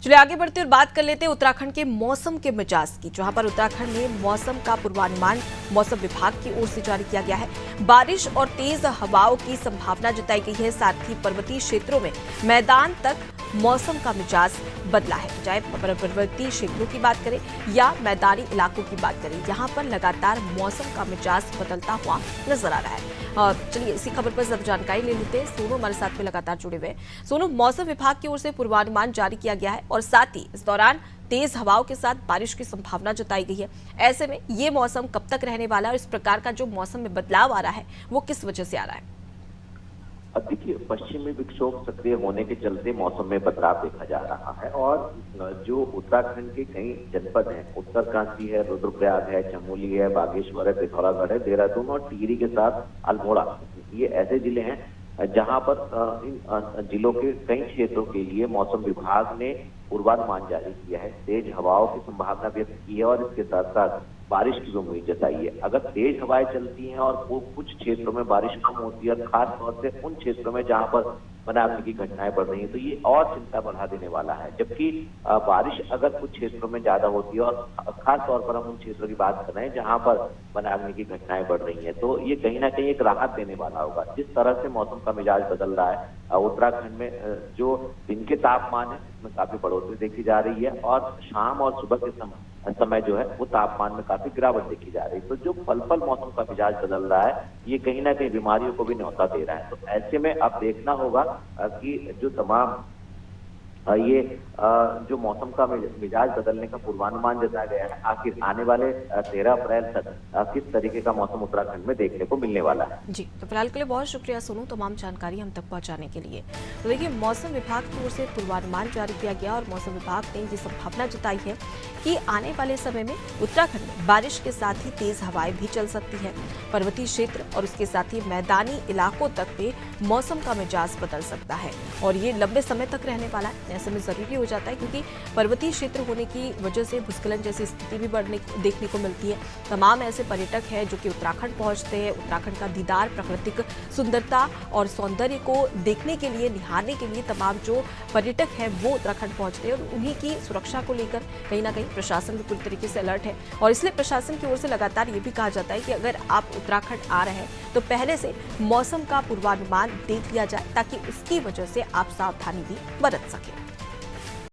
चलिए आगे बढ़ते और बात कर लेते हैं उत्तराखंड के मौसम के मिजाज की, जहां पर उत्तराखंड में मौसम का पूर्वानुमान मौसम विभाग की ओर से जारी किया गया है। बारिश और तेज हवाओं की संभावना जताई गई है। साथ ही पर्वतीय क्षेत्रों में मैदान तक मौसम का मिजाज बदला है। चाहे पर्वतीय क्षेत्रों की बात करें या मैदानी इलाकों की बात करें, यहाँ पर लगातार मौसम का मिजाज बदलता हुआ नजर आ रहा है। चलिए इसी खबर पर ज्यादा जानकारी ले लेते हैं। सोनू हमारे साथ में लगातार जुड़े हुए हैं। सोनू, मौसम विभाग की ओर से पूर्वानुमान जारी किया गया है और साथ ही इस दौरान तेज हवाओं के साथ बारिश की संभावना जताई गई है। ऐसे में ये मौसम कब तक रहने वाला है और इस प्रकार का जो मौसम में बदलाव आ रहा है वो किस वजह से आ रहा है? देखिए, पश्चिमी विक्षोभ सक्रिय होने के चलते मौसम में बदलाव देखा जा रहा है और जो उत्तराखंड के कई जनपद हैं, उत्तरकाशी है, रुद्रप्रयाग है, चमोली है, बागेश्वर है, पिथौरागढ़ है, देहरादून और टिहरी के साथ अल्मोड़ा, ये ऐसे जिले हैं जहां पर इन जिलों के कई क्षेत्रों के लिए मौसम विभाग ने पूर्वानुमान जारी किया है। तेज हवाओं की संभावना व्यक्त की है और इसके साथ साथ बारिश की उम्मीद जताई है। अगर तेज हवाएं चलती हैं और वो कुछ क्षेत्रों में बारिश कम होती है, खास तौर से उन क्षेत्रों में जहां पर वनाग्नि की घटनाएं बढ़ रही हैं, तो ये और चिंता बढ़ा देने वाला है। जबकि बारिश अगर कुछ क्षेत्रों में ज्यादा होती है और खास तौर पर हम उन क्षेत्रों की बात कर रहे हैं जहां पर वनाग्नि की घटनाएं बढ़ रही हैं, तो ये कहीं ना कहीं एक राहत देने वाला होगा। जिस तरह से मौसम का मिजाज बदल रहा है उत्तराखंड में, जो दिन के तापमान है उसमें काफी बढ़ोतरी देखी जा रही है और शाम और सुबह के समय जो है वो तापमान में काफी गिरावट देखी जा रही है। तो जो पल पल मौसम का मिजाज बदल रहा है, ये कहीं ना कहीं बीमारियों को भी न्योता दे रहा है। तो ऐसे में अब देखना होगा कि जो तमाम ये जो मौसम का मिजाज बदलने का पूर्वानुमान जताया गया है, आखिर आने वाले 13 अप्रैल तक किस तरीके का मौसम उत्तराखंड में देखने को मिलने वाला है। जी, तो फिलहाल के लिए बहुत शुक्रिया सोनू, तमाम जानकारी हम तक पहुंचाने के लिए। तो देखिए, मौसम विभाग की ओर से पूर्वानुमान जारी किया गया और मौसम विभाग ने ये संभावना जताई है कि आने वाले समय में उत्तराखंड में बारिश के साथ ही तेज हवाएं भी चल सकती है। पर्वतीय क्षेत्र और उसके साथ ही मैदानी इलाकों तक पे मौसम का मिजाज बदल सकता है और ये लंबे समय तक रहने वाला है। ऐसे में जरूरी हो जाता है क्योंकि पर्वतीय क्षेत्र होने की वजह से भूस्खलन जैसी स्थिति भी देखने को मिलती है। तमाम ऐसे पर्यटक हैं जो कि उत्तराखंड पहुंचते हैं, उत्तराखंड का दीदार, प्राकृतिक सुंदरता और सौंदर्य को देखने के लिए, निहारने के लिए तमाम जो पर्यटक हैं वो उत्तराखंड पहुंचते हैं और उन्हीं की सुरक्षा को लेकर कहीं ना कहीं प्रशासन भी पूरी तरीके से अलर्ट है। और इसलिए प्रशासन की ओर से लगातार ये भी कहा जाता है कि अगर आप उत्तराखंड आ रहे हैं तो पहले से मौसम का पूर्वानुमान देख लिया जाए ताकि उसकी वजह से आप सावधानी भी बरत सकें।